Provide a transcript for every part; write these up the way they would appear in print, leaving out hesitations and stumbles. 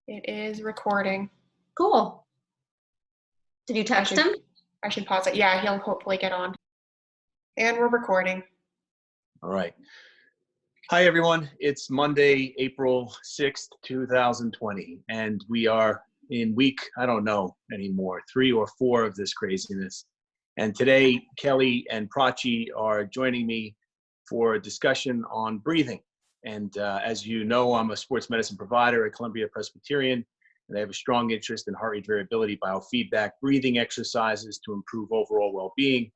It is recording. Cool. Did you I text should him? I should pause it. Yeah, he'll hopefully get on. And we're recording. All right. Hi, everyone. It's Monday, April 6th, 2020, and we are in week, I don't know anymore, 3 or 4 of this craziness. And today, Kelly and Prachi are joining me for a discussion on breathing. And as you know, I'm a sports medicine provider at Columbia Presbyterian, and I have a strong interest in heart rate variability, biofeedback, breathing exercises to improve overall well-being.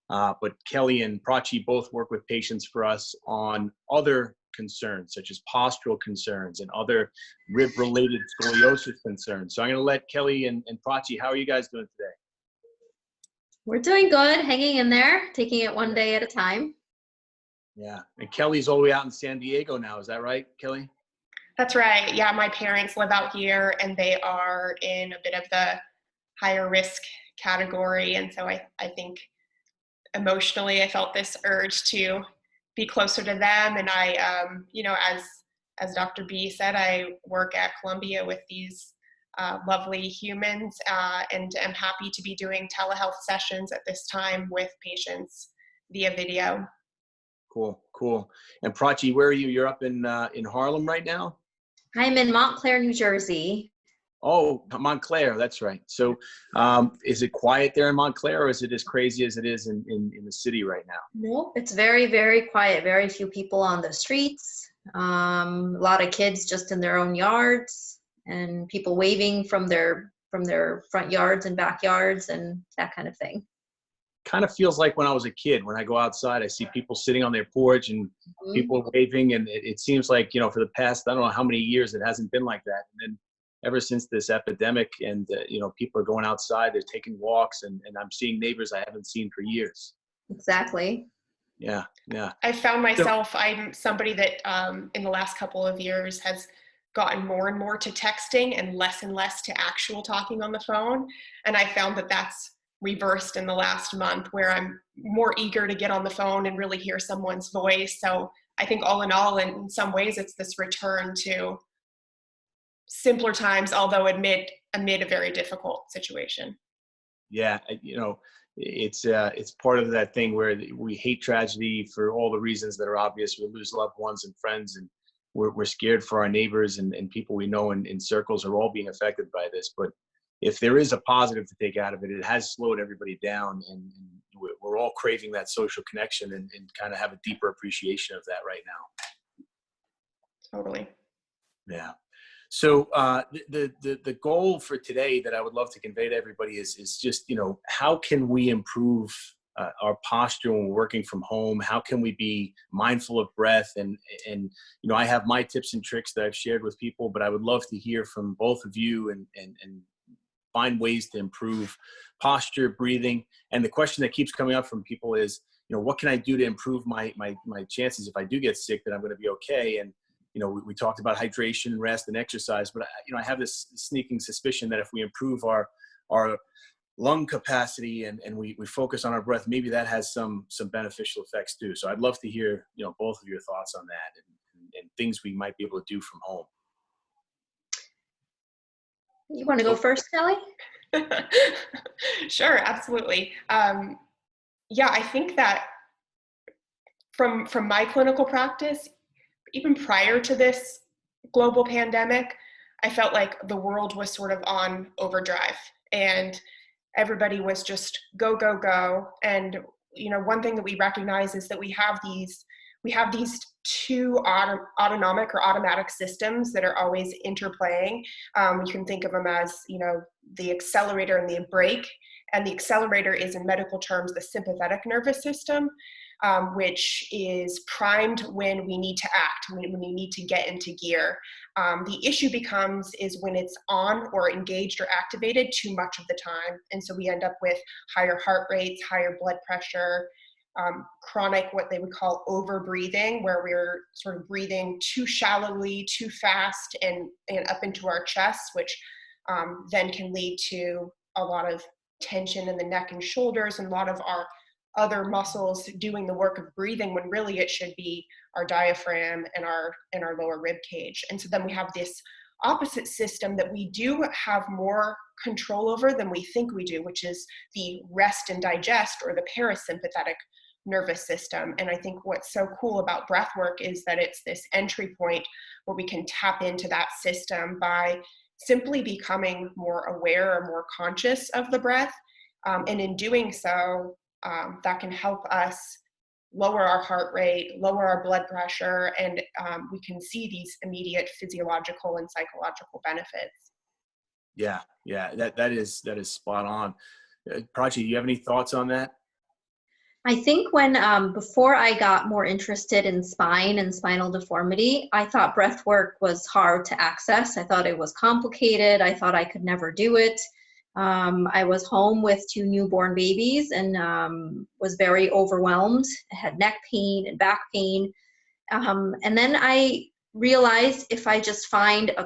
But Kelly and Prachi both work with patients for us on other concerns, such as postural concerns and other rib-related scoliosis concerns. So I'm going to let Kelly and Prachi, how are you guys doing today? We're doing good, hanging in there, taking it one day at a time. Yeah, and Kelly's all the way out in San Diego now. Is that right, Kelly? That's right. Yeah, my parents live out here and they are in a bit of the higher risk category. And so I think emotionally I felt this urge to be closer to them. And as Dr. B said, I work at Columbia with these lovely humans and am happy to be doing telehealth sessions at this time with patients via video. Cool. And Prachi, where are you? You're up in Harlem right now? I'm in Montclair, New Jersey. Oh, Montclair, that's right. So is it quiet there in Montclair, or is it as crazy as it is in the city right now? Nope, it's very, very quiet. Very few people on the streets. A lot of kids just in their own yards, and people waving from their front yards and backyards and that kind of thing. Kind of feels like when I was a kid. When I go outside, I see people sitting on their porch and people waving, and it seems like, for the past, I don't know how many years, it hasn't been like that. And then ever since this epidemic and, people are going outside, they're taking walks, and I'm seeing neighbors I haven't seen for years. Exactly. Yeah. I found myself, I'm somebody that in the last couple of years has gotten more and more to texting and less to actual talking on the phone. And I found that that's reversed in the last month, where I'm more eager to get on the phone and really hear someone's voice. So I think all in all, in some ways, it's this return to simpler times, although amid a very difficult situation. Yeah, it's part of that thing where we hate tragedy for all the reasons that are obvious. We lose loved ones and friends, and we're scared for our neighbors and people we know in circles are all being affected by this. But if there is a positive to take out of it, it has slowed everybody down, and we're all craving that social connection and kind of have a deeper appreciation of that right now. Totally. Yeah. So the goal for today that I would love to convey to everybody is just, how can we improve our posture when we're working from home? How can we be mindful of breath? And I have my tips and tricks that I've shared with people, but I would love to hear from both of you and find ways to improve posture, breathing. And the question that keeps coming up from people is, what can I do to improve my chances if I do get sick, that I'm going to be okay? And we talked about hydration, rest, and exercise, but I have this sneaking suspicion that if we improve our lung capacity and we focus on our breath, maybe that has some beneficial effects too. So I'd love to hear, both of your thoughts on that and things we might be able to do from home. You want to go first, Kelly? Sure, absolutely. I think that from my clinical practice, even prior to this global pandemic, I felt like the world was sort of on overdrive and everybody was just go, go, go. And, one thing that we recognize is that we have these two autonomic or automatic systems that are always interplaying. You can think of them as, the accelerator and the brake. And the accelerator is, in medical terms, the sympathetic nervous system, which is primed when we need to act, when we need to get into gear. The issue is when it's on or engaged or activated too much of the time. And so we end up with higher heart rates, higher blood pressure, chronic, what they would call over breathing, where we're sort of breathing too shallowly, too fast, and up into our chests, which then can lead to a lot of tension in the neck and shoulders and a lot of our other muscles doing the work of breathing, when really it should be our diaphragm and our lower rib cage. And so then we have this opposite system that we do have more control over than we think we do, which is the rest and digest, or the parasympathetic nervous system. And I think what's so cool about breath work is that it's this entry point where we can tap into that system by simply becoming more aware or more conscious of the breath. And in doing so, that can help us lower our heart rate, lower our blood pressure, and we can see these immediate physiological and psychological benefits. Yeah, that is spot on. Prachi, do you have any thoughts on that? I think when, before I got more interested in spine and spinal deformity, I thought breath work was hard to access. I thought it was complicated. I thought I could never do it. I was home with 2 newborn babies and was very overwhelmed. I had neck pain and back pain. And then I realized if I just find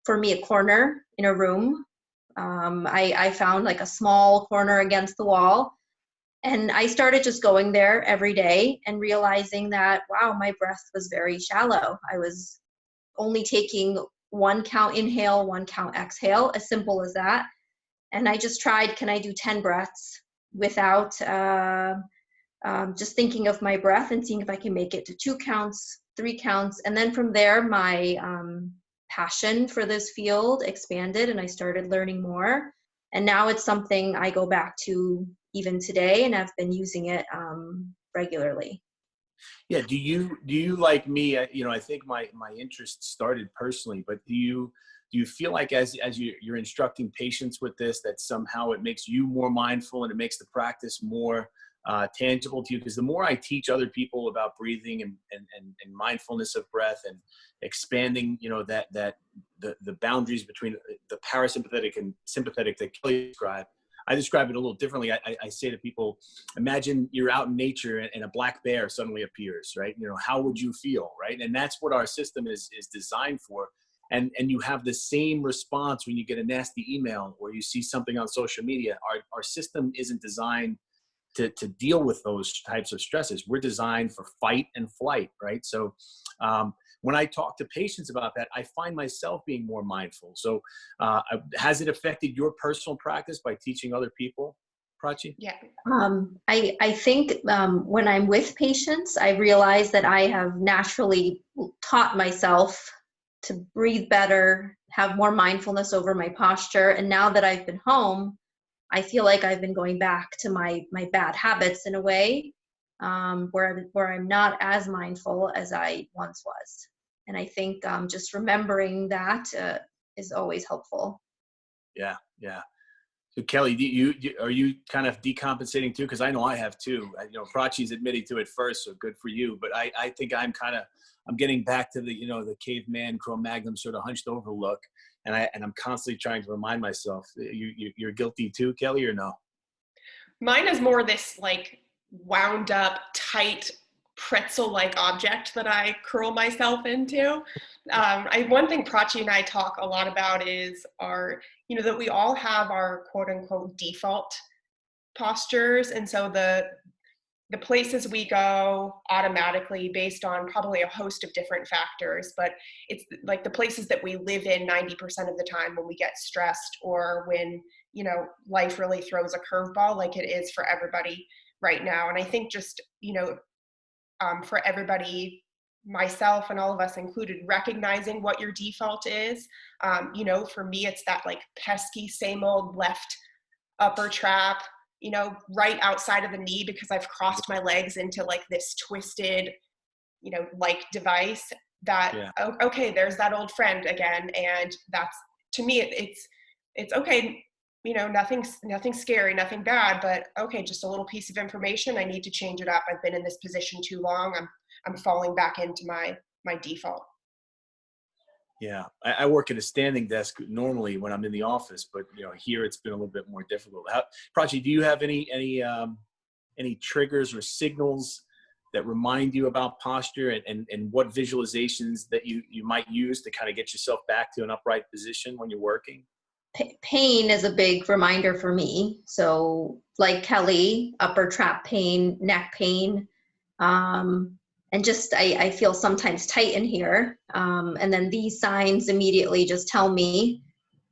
for me a corner in a room, I found like a small corner against the wall. And I started just going there every day and realizing that, wow, my breath was very shallow. I was only taking 1 count inhale, 1 count exhale, as simple as that. And I just tried, can I do 10 breaths without just thinking of my breath and seeing if I can make it to 2 counts, 3 counts. And then from there, my passion for this field expanded and I started learning more. And now it's something I go back to even today, and I've been using it regularly. Yeah. Do you like me? I think my interest started personally, but do you feel like as you're instructing patients with this, that somehow it makes you more mindful and it makes the practice more tangible to you? Because the more I teach other people about breathing and mindfulness of breath and expanding, that the boundaries between the parasympathetic and sympathetic that Kelly described, I describe it a little differently. I say to people, imagine you're out in nature and a black bear suddenly appears, right? How would you feel, right? And that's what our system is designed for. And you have the same response when you get a nasty email or you see something on social media. Our system isn't designed to deal with those types of stresses. We're designed for fight and flight, right? So when I talk to patients about that, I find myself being more mindful. So has it affected your personal practice by teaching other people, Prachi? Yeah. I think when I'm with patients, I realize that I have naturally taught myself to breathe better, have more mindfulness over my posture. And now that I've been home, I feel like I've been going back to my bad habits in a way, where I'm not as mindful as I once was. And I think just remembering that is always helpful. Yeah. So Kelly, are you kind of decompensating too? Because I know I have too. Prachi's admitting to it first, so good for you. But I think I'm getting back to the caveman Cro-Magnon sort of hunched over look, and I'm constantly trying to remind myself. You're guilty too, Kelly, or no? Mine is more this like wound up, tight, pretzel-like object that I curl myself into. One thing Prachi and I talk a lot about is that we all have our quote unquote default postures. And so the places we go automatically based on probably a host of different factors, but it's like the places that we live in 90% of the time when we get stressed or when, life really throws a curveball like it is for everybody right now. And I think just, for everybody, myself and all of us included, recognizing what your default is. For me, it's that like pesky, same old left upper trap, right outside of the knee because I've crossed my legs into like this twisted, like device that, yeah. Okay, there's that old friend again. And that's, to me, it's okay. Nothing scary, nothing bad, but okay, just a little piece of information. I need to change it up. I've been in this position too long. I'm falling back into my default. Yeah, I work at a standing desk normally when I'm in the office, but here it's been a little bit more difficult. Prachi, do you have any triggers or signals that remind you about posture and what visualizations that you might use to kind of get yourself back to an upright position when you're working? Pain is a big reminder for me. So like Kelly, upper trap pain, neck pain, and just I feel sometimes tight in here. And then these signs immediately just tell me,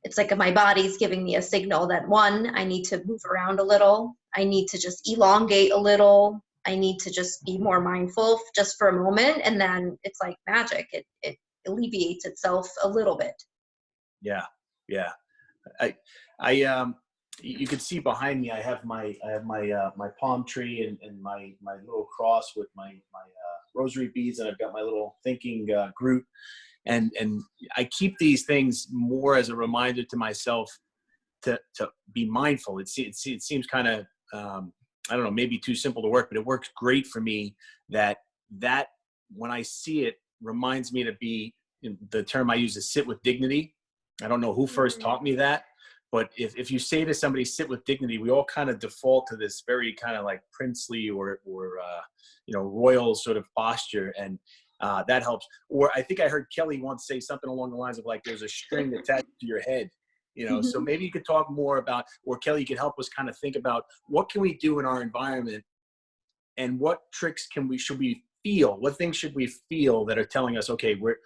it's like my body's giving me a signal that, one, I need to move around a little. I need to just elongate a little. I need to just be more mindful just for a moment. And then it's like magic. It alleviates itself a little bit. Yeah. Yeah. I you can see behind me, I have my my palm tree and my little cross with my rosary beads, and I've got my little thinking Groot, and I keep these things more as a reminder to myself to be mindful. It seems kind of I don't know, maybe too simple to work, but it works great for me. That when I see it, reminds me to be, the term I use is sit with dignity. I don't know who first taught me that, but if you say to somebody, sit with dignity, we all kind of default to this very kind of like princely or royal sort of posture. And that helps. Or I think I heard Kelly once say something along the lines of like, there's a string attached to your head, so maybe you could talk more about, or Kelly, you could help us kind of think about what can we do in our environment and what tricks should we feel? What things should we feel that are telling us, okay, we're,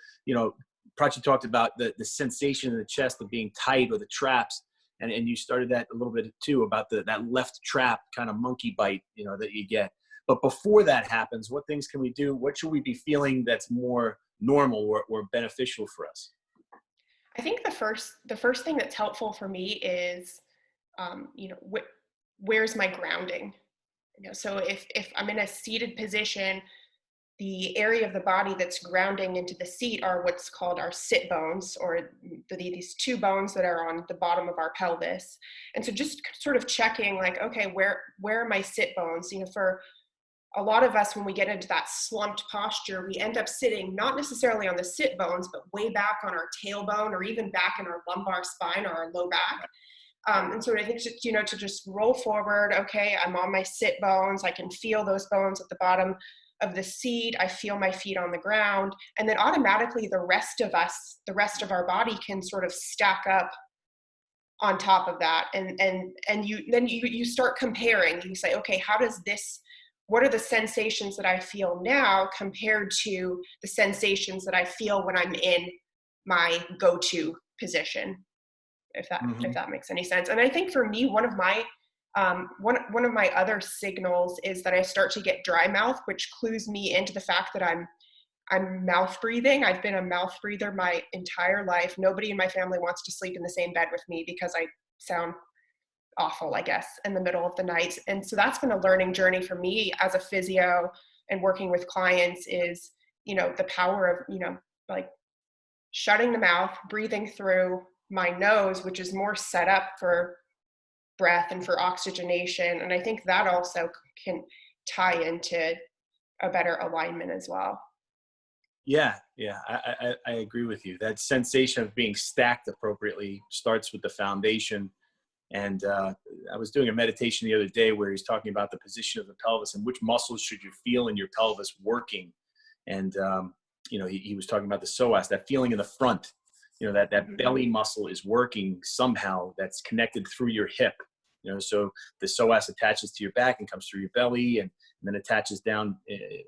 Prachi talked about the sensation in the chest of being tight or the traps. And you started that a little bit too, about that left trap kind of monkey bite, that you get. But before that happens, what things can we do? What should we be feeling that's more normal or beneficial for us? I think the first thing that's helpful for me is, where's my grounding? So if I'm in a seated position, the area of the body that's grounding into the seat are what's called our sit bones, or these two bones that are on the bottom of our pelvis. And so just sort of checking like, okay, where are my sit bones? For a lot of us, when we get into that slumped posture, we end up sitting not necessarily on the sit bones, but way back on our tailbone, or even back in our lumbar spine or our low back. And so I think to just roll forward. Okay, I'm on my sit bones. I can feel those bones at the bottom of the seat. I feel my feet on the ground, and then automatically the rest of our body can sort of stack up on top of that. And you start comparing. You say, okay, what are the sensations that I feel now compared to the sensations that I feel when I'm in my go-to position, if that makes any sense. And I think for me, one of my other signals is that I start to get dry mouth, which clues me into the fact that I'm mouth breathing. I've been a mouth breather my entire life. Nobody in my family wants to sleep in the same bed with me because I sound awful, I guess, in the middle of the night. And so that's been a learning journey for me as a physio and working with clients is, the power of, like shutting the mouth, breathing through my nose, which is more set up for breath and for oxygenation. And I think that also can tie into a better alignment as well. Yeah, I agree with you. That sensation of being stacked appropriately starts with the foundation. And I was doing a meditation the other day where he's talking about the position of the pelvis and which muscles should you feel in your pelvis working. And, he was talking about the psoas, that feeling in the front, that belly muscle is working somehow, that's connected through your hip. So the psoas attaches to your back and comes through your belly and then attaches down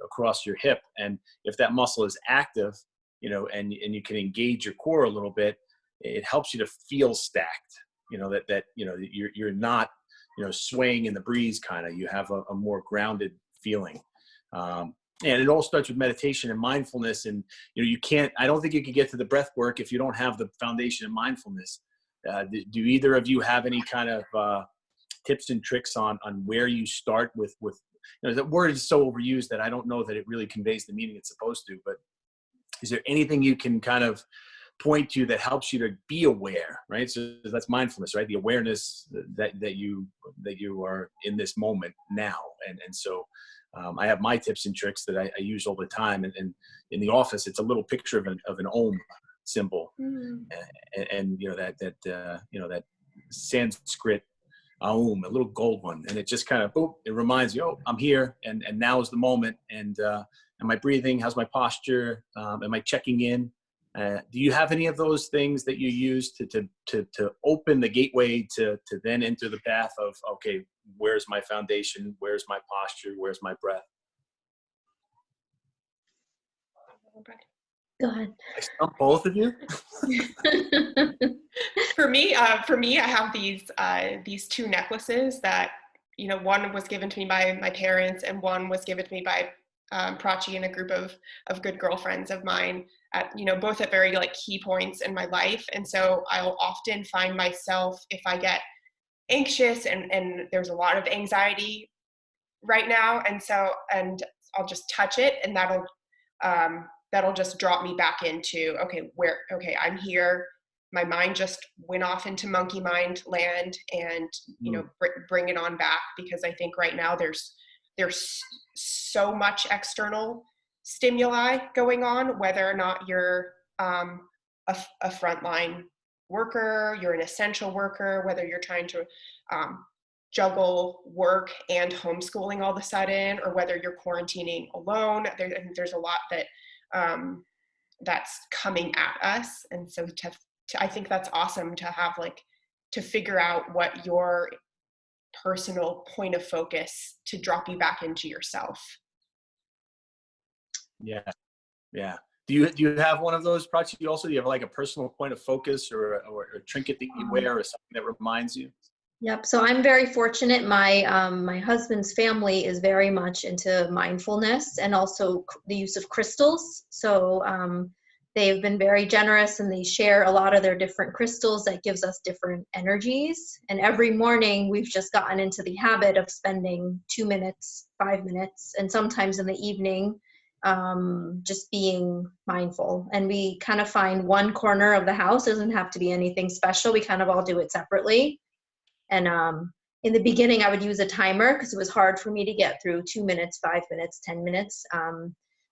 across your hip. And if that muscle is active, and you can engage your core a little bit, it helps you to feel stacked. That you're not, swaying in the breeze kind of. You have a more grounded feeling. And it all starts with meditation and mindfulness. And, I don't think you can get to the breath work if you don't have the foundation in mindfulness. Do either of you have any kind of tips and tricks on where you start with, the word is so overused that I don't know that it really conveys the meaning it's supposed to, but is there anything you can kind of point to that helps you to be aware, right? So that's mindfulness, right? The awareness that you are in this moment now. And so I have my tips and tricks that I use all the time. And in the office, it's a little picture of an Om symbol. And that Sanskrit Aum, a little gold one. And it just kind of, boop, it reminds you, oh, I'm here and now is the moment. And am I breathing? How's my posture? Am I checking in? Do you have any of those things that you use to open the gateway to then enter the path of, okay, where's my foundation? Where's my posture? Where's my breath? Go ahead. I stumped both of you. For me, I have these two necklaces that, one was given to me by my parents, and one was given to me by Prachi and a group of good girlfriends of mine at, both at very like key points in my life. And so I'll often find myself, if I get anxious, and there's a lot of anxiety right now, and I'll just touch it, and that'll just drop me back into, okay, I'm here. My mind just went off into monkey mind land, and bring it on back, because I think right now there's so much external stimuli going on, whether or not you're a frontline worker, you're an essential worker, whether you're trying to juggle work and homeschooling all of a sudden, or whether you're quarantining alone. There's a lot that's coming at us. And so I think that's awesome to have, to figure out what your personal point of focus to drop you back into yourself. Yeah. Do you have one of those, Prachi? Do you have like a personal point of focus, or a trinket that you wear, or something that reminds you? Yep. So I'm very fortunate. My husband's family is very much into mindfulness, and also the use of crystals. So they've been very generous, and they share a lot of their different crystals that gives us different energies. And every morning we've just gotten into the habit of spending 2 minutes, 5 minutes, and sometimes in the evening, just being mindful. And we kind of find one corner of the house. It doesn't have to be anything special. We kind of all do it separately. And in the beginning, I would use a timer, because it was hard for me to get through 2 minutes, 5 minutes, 10 minutes,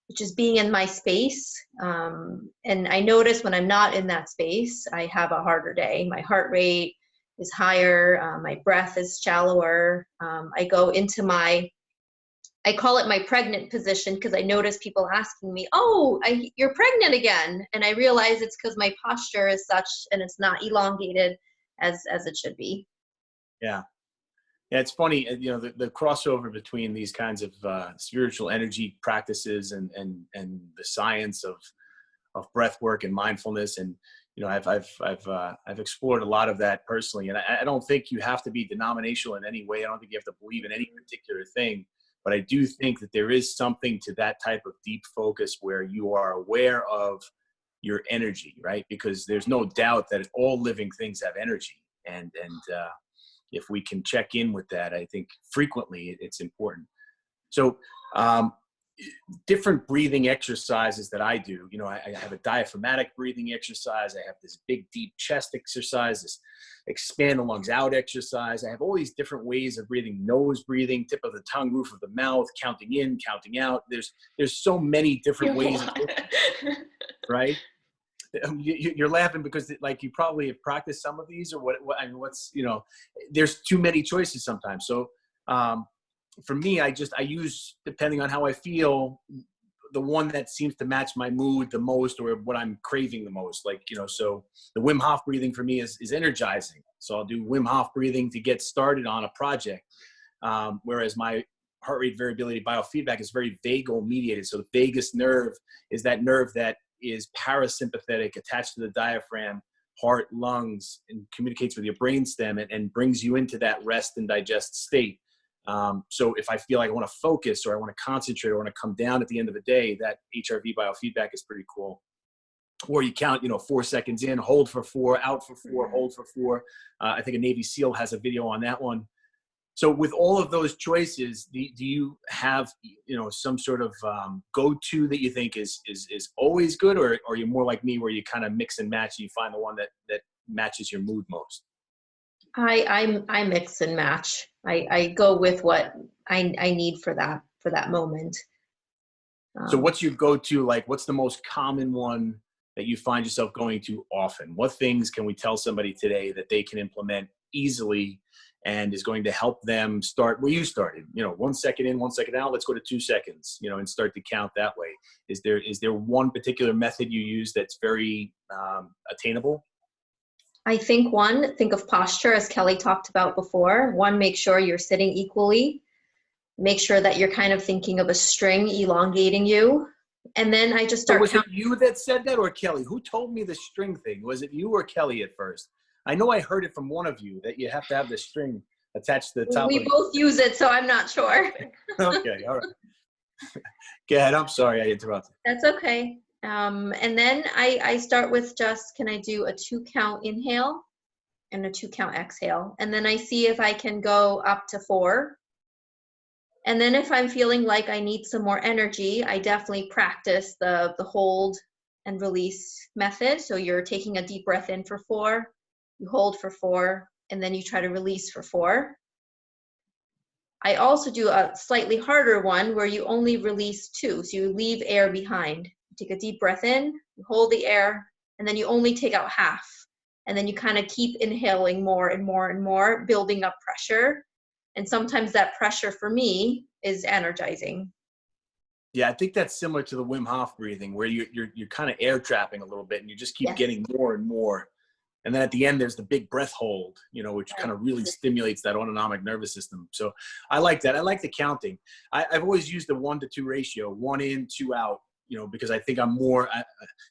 which is being in my space. And I notice when I'm not in that space, I have a harder day. My heart rate is higher. My breath is shallower. I go into I call it my pregnant position, because I notice people asking me, you're pregnant again. And I realize it's because my posture is such, and it's not elongated as it should be. Yeah. It's funny, the crossover between these kinds of spiritual energy practices and the science of breath work and mindfulness. And, I've explored a lot of that personally. And I don't think you have to be denominational in any way. I don't think you have to believe in any particular thing. But I do think that there is something to that type of deep focus where you are aware of your energy, right? Because there's no doubt that all living things have energy. And if we can check in with that, I think frequently it's important. So different breathing exercises that I do, I have a diaphragmatic breathing exercise. I have this big, deep chest exercise, this expand the lungs out exercise. I have all these different ways of breathing: nose breathing, tip of the tongue, roof of the mouth, counting in, counting out. There's so many different ways, right? You're laughing because you probably have practiced some of these, or what's, there's too many choices sometimes. So for me, I use, depending on how I feel, the one that seems to match my mood the most, or what I'm craving the most. So the Wim Hof breathing for me is energizing. So I'll do Wim Hof breathing to get started on a project. Whereas my heart rate variability biofeedback is very vagal mediated. So the vagus nerve is that nerve that is parasympathetic, attached to the diaphragm, heart, lungs, and communicates with your brainstem, and brings you into that rest and digest state. So if I feel like I want to focus, or I want to concentrate, or I want to come down at the end of the day, that HRV biofeedback is pretty cool. Or you count, 4 seconds in, hold for 4, out for 4, hold for 4. I think a Navy SEAL has a video on that one. So with all of those choices, do you have, some sort of go-to that you think is always good, or are you more like me, where you kind of mix and match and you find the one that matches your mood most? I mix and match. I go with what I need for that moment. So what's your go-to? What's the most common one that you find yourself going to often? What things can we tell somebody today that they can implement easily and is going to help them start where you started? 1 second in, 1 second out. Let's go to 2 seconds, and start to count that way. Is there one particular method you use that's very attainable? I think think of posture, as Kelly talked about before. Make sure you're sitting equally. Make sure that you're kind of thinking of a string elongating you. And then I just So start was it counting. you that said that, or Kelly? Who told me the string thing? Was it you or Kelly at first? I know I heard it from one of you that you have to have the string attached to the top We of both use it, so I'm not sure. the. Okay, all right. Go ahead. I'm sorry I interrupted. That's okay. And then I start with just, can I do a 2-count inhale and a 2-count exhale? And then I see if I can go up to 4. And then if I'm feeling like I need some more energy, I definitely practice the hold and release method. So you're taking a deep breath in for 4, you hold for 4, and then you try to release for 4. I also do a slightly harder one where you only release 2. So you leave air behind. You take a deep breath in, you hold the air, and then you only take out half. And then you kind of keep inhaling more and more and more, building up pressure. And sometimes that pressure for me is energizing. Yeah, I think that's similar to the Wim Hof breathing, where you're kind of air trapping a little bit, and you just keep Yes. getting more and more. And then at the end, there's the big breath hold, which Right. kind of really stimulates that autonomic nervous system. So I like that. I like the counting. I've always used the 1-to-2 ratio, 1 in, 2 out, because I think I'm more,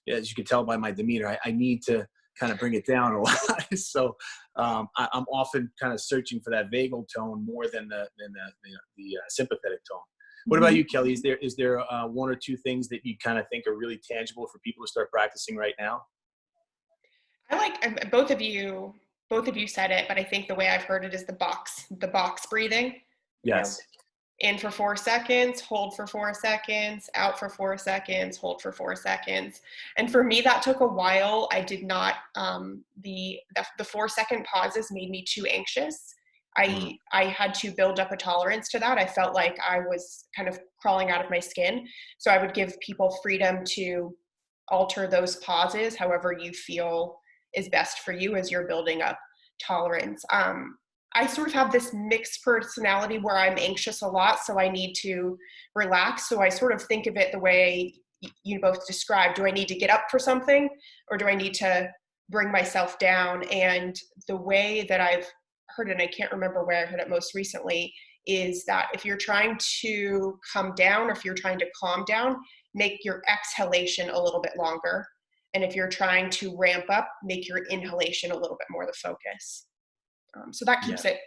as you can tell by my demeanor, I need to kind of bring it down a lot. So I'm often kind of searching for that vagal tone more than the sympathetic tone. What about you, Kelly? Is there 1 or 2 things that you kind of think are really tangible for people to start practicing right now? I like both of you said it, but I think the way I've heard it is the box breathing. Yes. In for 4 seconds, hold for 4 seconds, out for 4 seconds, hold for 4 seconds. And for me, that took a while. I did not, the 4-second pauses made me too anxious. I had to build up a tolerance to that. I felt like I was kind of crawling out of my skin. So I would give people freedom to alter those pauses however you feel is best for you as you're building up tolerance. I sort of have this mixed personality where I'm anxious a lot, so I need to relax. So I sort of think of it the way you both described. Do I need to get up for something, or do I need to bring myself down? And the way that I've heard it, and I can't remember where I heard it most recently, is that if you're trying to come down, or if you're trying to calm down, make your exhalation a little bit longer. And if you're trying to ramp up, make your inhalation a little bit more the focus. So that keeps it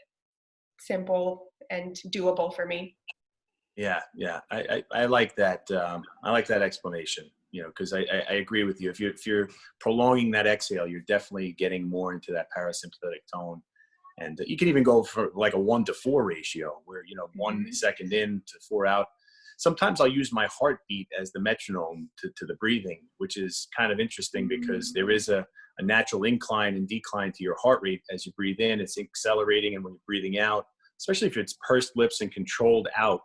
simple and doable for me. Yeah. I like that. I like that explanation, because I agree with you. If you're prolonging that exhale, you're definitely getting more into that parasympathetic tone. And you can even go for like a 1-to-4 ratio where, 1 second in to 4 out. Sometimes I'll use my heartbeat as the metronome to the breathing, which is kind of interesting because there is a natural incline and decline to your heart rate. As you breathe in, it's accelerating. And when you're breathing out, especially if it's pursed lips and controlled out,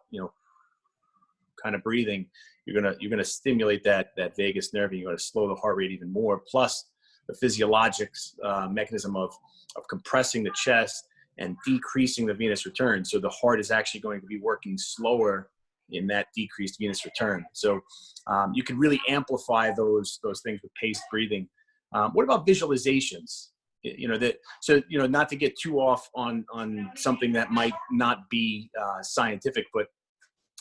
kind of breathing, you're gonna stimulate that vagus nerve, and you're gonna slow the heart rate even more. Plus the physiologic mechanism of compressing the chest and decreasing the venous return. So the heart is actually going to be working slower in that decreased venous return. So you can really amplify those things with paced breathing. What about visualizations? Not to get too off on something that might not be scientific, but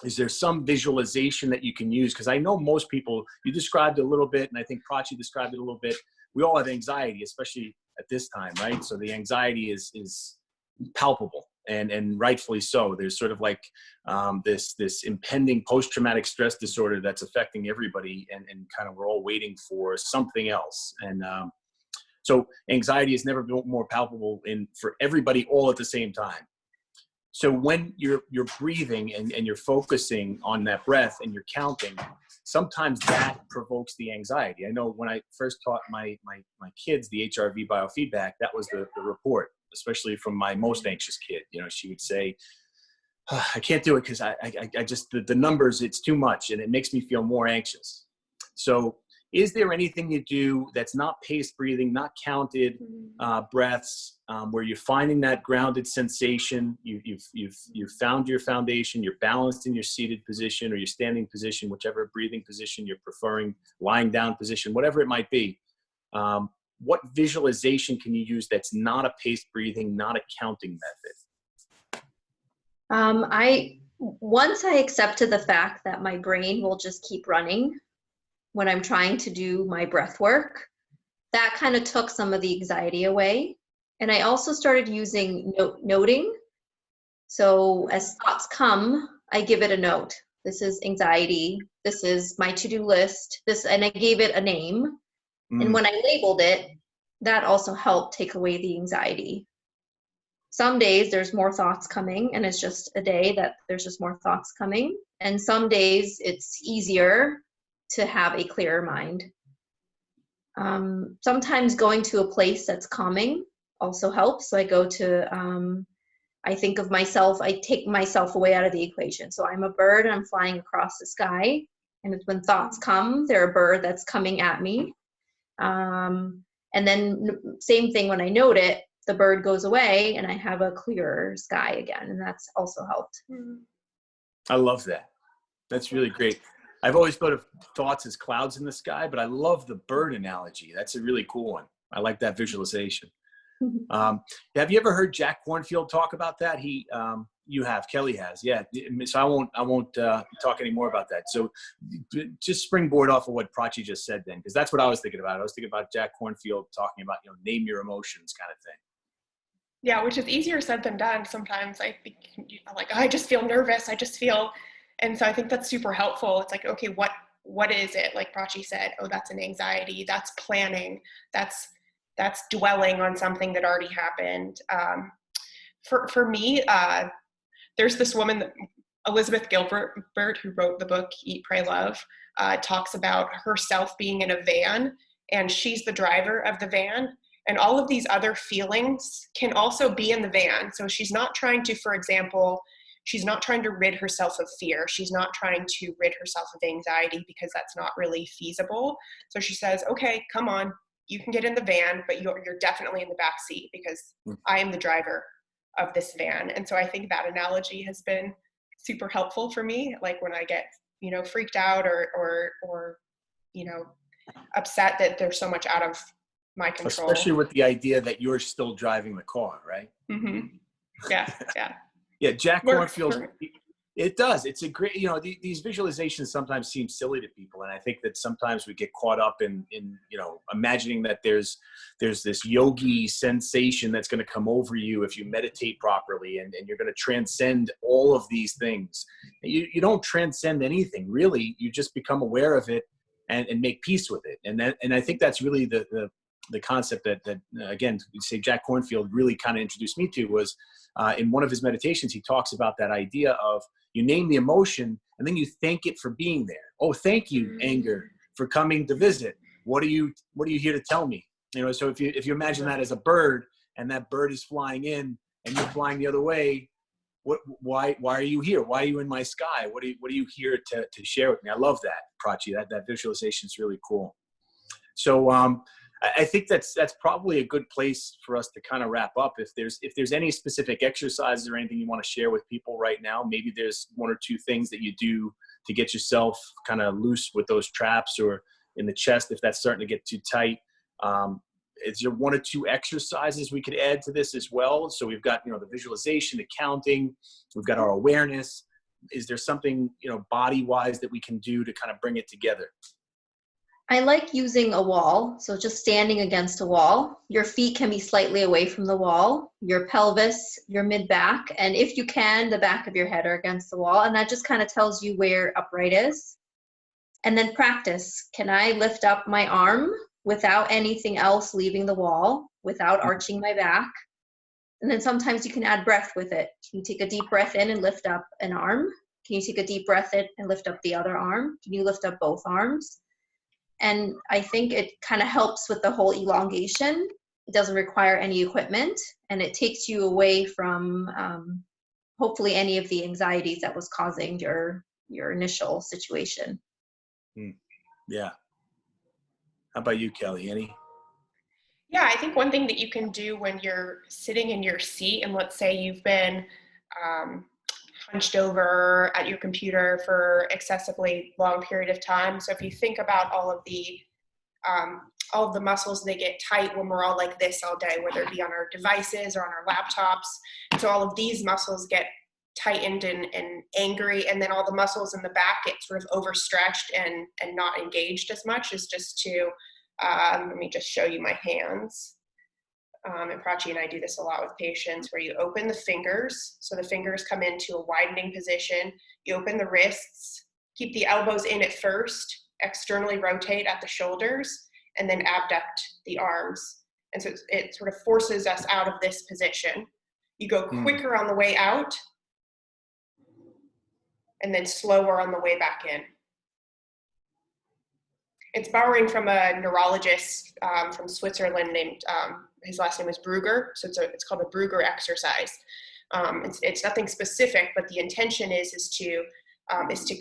is there some visualization that you can use? Because I know most people, you described it a little bit, and I think Prachi described it a little bit. We all have anxiety, especially at this time, right? So the anxiety is palpable, and rightfully so. There's sort of like this impending post-traumatic stress disorder that's affecting everybody, and kind of we're all waiting for something else. And so anxiety has never been more palpable for everybody all at the same time. So when you're breathing and you're focusing on that breath and you're counting, sometimes that provokes the anxiety. I know when I first taught my kids the HRV biofeedback, that was the report, especially from my most anxious kid. She would say, I can't do it because I just, the numbers, it's too much and it makes me feel more anxious. So is there anything you do that's not paced breathing, not counted breaths, where you're finding that grounded sensation? You've found your foundation. You're balanced in your seated position or your standing position, whichever breathing position you're preferring, lying down position, whatever it might be. What visualization can you use that's not a paced breathing, not a counting method? Once I accepted the fact that my brain will just keep running, when I'm trying to do my breath work. That kind of took some of the anxiety away. And I also started using noting. So as thoughts come, I give it a note. This is anxiety. This is my to-do list. And I gave it a name. And when I labeled it, that also helped take away the anxiety. Some days there's more thoughts coming, and it's just a day that there's just more thoughts coming. And some days it's easier to have a clearer mind. Sometimes going to a place that's calming also helps. So I go to, I think of myself, I take myself away out of the equation. So I'm a bird and I'm flying across the sky. And it's when thoughts come, they're a bird that's coming at me. And then same thing when I note it, the bird goes away and I have a clearer sky again. And that's also helped. I love that. That's really great. I've always thought of thoughts as clouds in the sky, but I love the bird analogy. That's a really cool one. I like that visualization. Have you ever heard Jack Kornfield talk about that? You have, Kelly has, yeah. So I won't talk any more about that. So just springboard off of what Prachi just said then, because that's what I was thinking about. I was thinking about Jack Kornfield talking about, name your emotions kind of thing. Yeah, which is easier said than done. Sometimes I think, like, oh, I just feel nervous. And so I think that's super helpful. It's like, okay, what is it? Like Prachi said, oh, that's an anxiety. That's planning. That's dwelling on something that already happened. For me, there's this woman, Elizabeth Gilbert, who wrote the book Eat, Pray, Love, talks about herself being in a van, and she's the driver of the van. And all of these other feelings can also be in the van. So she's not trying to, for example, she's not trying to rid herself of fear. She's not trying to rid herself of anxiety, because that's not really feasible. So she says, okay, come on, you can get in the van, but you're definitely in the back seat, because I am the driver of this van. And so I think that analogy has been super helpful for me. Like when I get, freaked out or upset that there's so much out of my control. Especially with the idea that you're still driving the car, right? Mm-hmm. Yeah. Yeah, Jack Kornfield, it does. It's a great, these visualizations sometimes seem silly to people. And I think that sometimes we get caught up in imagining that there's this yogi sensation that's going to come over you if you meditate properly, and you're going to transcend all of these things. You don't transcend anything, really. You just become aware of it and make peace with it. And I think that's really the concept that again, you say Jack Kornfield really kind of introduced me to was in one of his meditations, he talks about that idea of you name the emotion and then you thank it for being there. Oh, thank you, anger, for coming to visit. What are you here to tell me? So if you imagine that as a bird and that bird is flying in and you're flying the other way, why are you here? Why are you in my sky? What are you here to share with me? I love that, Prachi. That visualization is really cool. So I think that's probably a good place for us to kind of wrap up. If there's any specific exercises or anything you want to share with people right now, maybe there's one or two things that you do to get yourself kind of loose with those traps, or in the chest if that's starting to get too tight. Is there one or two exercises we could add to this as well? So we've got, the visualization, the counting, we've got our awareness. Is there something, body-wise that we can do to kind of bring it together? I like using a wall. So just standing against a wall. Your feet can be slightly away from the wall, your pelvis, your mid-back, and if you can, the back of your head are against the wall. And that just kind of tells you where upright is. And then practice. Can I lift up my arm without anything else leaving the wall, without arching my back? And then sometimes you can add breath with it. Can you take a deep breath in and lift up an arm? Can you take a deep breath in and lift up the other arm? Can you lift up both arms? And I think it kind of helps with the whole elongation. It doesn't require any equipment, and it takes you away from hopefully any of the anxieties that was causing your initial situation. Yeah. How about you, Kelly? Any? Yeah, I think one thing that you can do when you're sitting in your seat, and let's say you've been hunched over at your computer for excessively long period of time. So if you think about all of the muscles, they get tight when we're all like this all day, whether it be on our devices or on our laptops. So all of these muscles get tightened and angry, and then all the muscles in the back get sort of overstretched and not engaged as much, is just to, let me just show you my hands. And Prachi and I do this a lot with patients, where you open the fingers. So the fingers come into a widening position. You open the wrists, keep the elbows in at first, externally rotate at the shoulders, and then abduct the arms. And so it sort of forces us out of this position. You go quicker on the way out, and then slower on the way back in. It's borrowing from a neurologist from Switzerland named, his last name is Brugger, so it's called a Brugger exercise. It's nothing specific, but the intention is to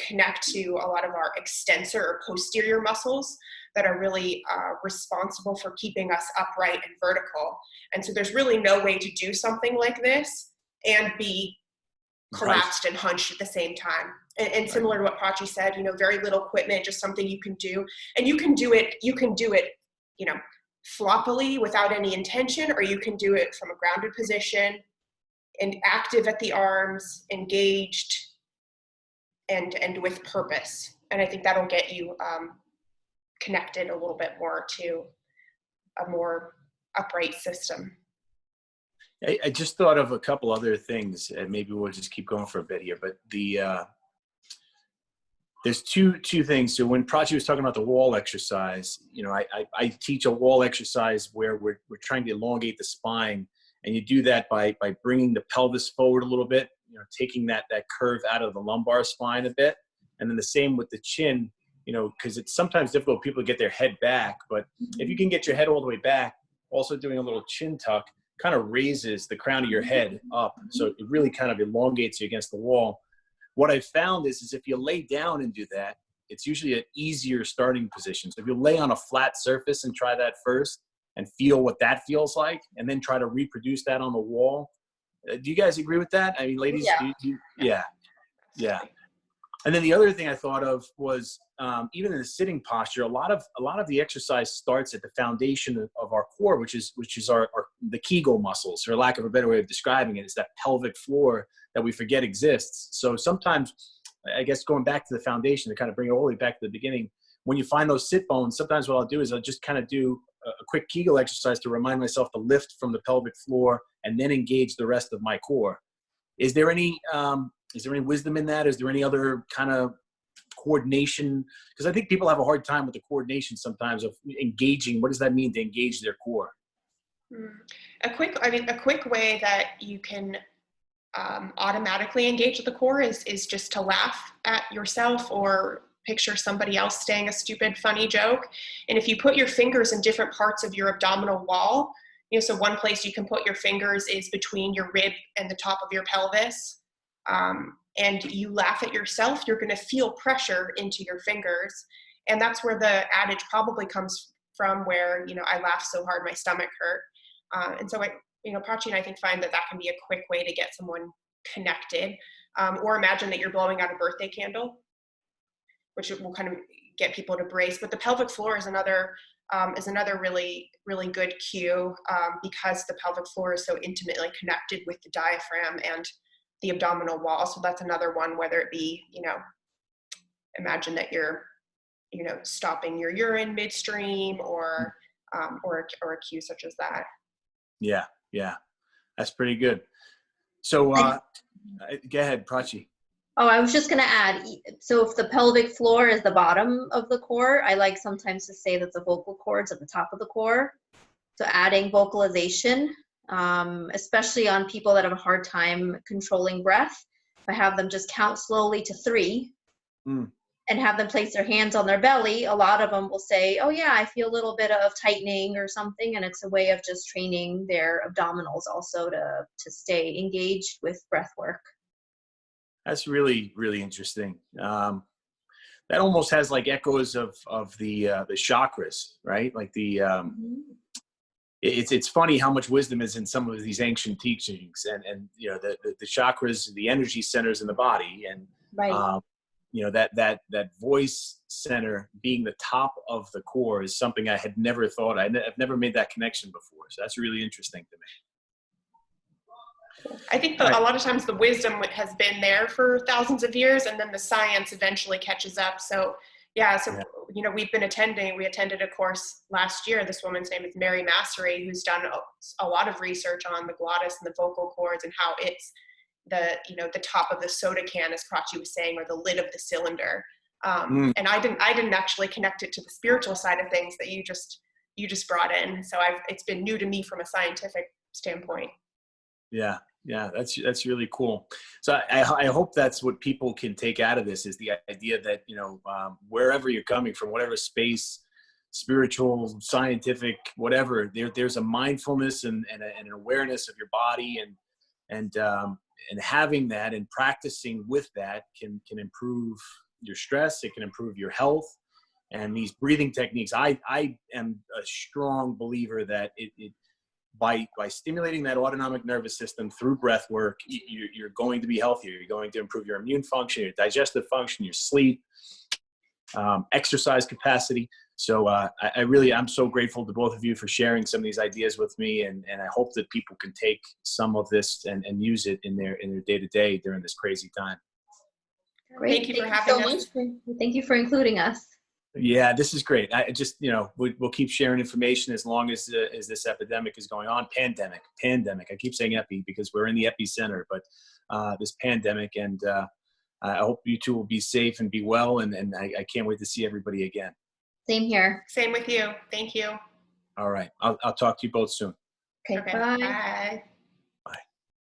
connect to a lot of our extensor or posterior muscles that are really responsible for keeping us upright and vertical. And so there's really no way to do something like this and be collapsed and hunched at the same time. And similar to what Prachi said, very little equipment, just something you can do. And you can do it, floppily without any intention, or you can do it from a grounded position and active at the arms, engaged, and with purpose. And I think that'll get you connected a little bit more to a more upright system. I just thought of a couple other things, and maybe we'll just keep going for a bit here. But there's two things. So when Prachi was talking about the wall exercise, I teach a wall exercise where we're trying to elongate the spine, and you do that by bringing the pelvis forward a little bit, taking that curve out of the lumbar spine a bit, and then the same with the chin, because it's sometimes difficult for people to get their head back, but if you can get your head all the way back, also doing a little chin tuck kind of raises the crown of your head up, so it really kind of elongates you against the wall. What I found is if you lay down and do that, it's usually an easier starting position. So if you lay on a flat surface and try that first and feel what that feels like, and then try to reproduce that on the wall. Do you guys agree with that? I mean, ladies, yeah. Yeah. And then the other thing I thought of was even in the sitting posture, a lot of the exercise starts at the foundation of our core, which is the Kegel muscles, for lack of a better way of describing it. It's that pelvic floor that we forget exists. So sometimes, I guess going back to the foundation to kind of bring it all the way back to the beginning, when you find those sit bones, sometimes what I'll do is I'll just kind of do a quick Kegel exercise to remind myself to lift from the pelvic floor and then engage the rest of my core. Is there any wisdom in that? Is there any other kind of coordination? Because I think people have a hard time with the coordination sometimes of engaging. What does that mean to engage their core? A quick way that you can automatically engage the core is just to laugh at yourself or picture somebody else saying a stupid, funny joke. And if you put your fingers in different parts of your abdominal wall, so one place you can put your fingers is between your rib and the top of your pelvis. And you laugh at yourself, you're going to feel pressure into your fingers. And that's where the adage probably comes from, where, I laughed so hard my stomach hurt. And so Prachi and I think find that can be a quick way to get someone connected. Or imagine that you're blowing out a birthday candle, which will kind of get people to brace. But the pelvic floor is another really, really good cue, because the pelvic floor is so intimately connected with the diaphragm and the abdominal wall. So that's another one, whether it be, imagine that you're, stopping your urine midstream, or a cue such as that. Yeah. That's pretty good. So go ahead, Prachi. Oh, I was just going to add, so if the pelvic floor is the bottom of the core, I like sometimes to say that the vocal cords at the top of the core. So adding vocalization, especially on people that have a hard time controlling breath, I have them just count slowly to 3 and have them place their hands on their belly. A lot of them will say, oh yeah, I feel a little bit of tightening or something. And it's a way of just training their abdominals also to stay engaged with breath work. That's really, really interesting. That almost has like echoes of the chakras, right? Like it's funny how much wisdom is in some of these ancient teachings, and the chakras, the energy centers in the body, and right. That voice center being the top of the core is something I had never thought. I've never made that connection before. So that's really interesting to me. I think All right. a lot of times the wisdom has been there for thousands of years, and then the science eventually catches up. So yeah, so we attended a course last year. This woman's name is Mary Massery, who's done a lot of research on the glottis and the vocal cords and how it's the top of the soda can, as Prachi was saying, or the lid of the cylinder. And I didn't actually connect it to the spiritual side of things that you just brought in. So it's been new to me from a scientific standpoint. Yeah, that's really cool. So I hope that's what people can take out of this, is the idea that, wherever you're coming from, whatever space, spiritual, scientific, whatever, there's a mindfulness and an awareness of your body, and having that and practicing with that can improve your stress. It can improve your health. And these breathing techniques, I am a strong believer that by stimulating that autonomic nervous system through breath work, you're going to be healthier. You're going to improve your immune function, your digestive function, your sleep, exercise capacity. So I'm so grateful to both of you for sharing some of these ideas with me. And I hope that people can take some of this and use it in their day-to-day during this crazy time. Great. Thank you for having us. Thank you for including us. Yeah, this is great. I just, we'll keep sharing information as long as this epidemic is going on. Pandemic. I keep saying epi because we're in the epicenter, but this pandemic, and I hope you two will be safe and be well. And I can't wait to see everybody again. Same here. Same with you. Thank you. All right. I'll talk to you both soon. Okay. Bye. Bye.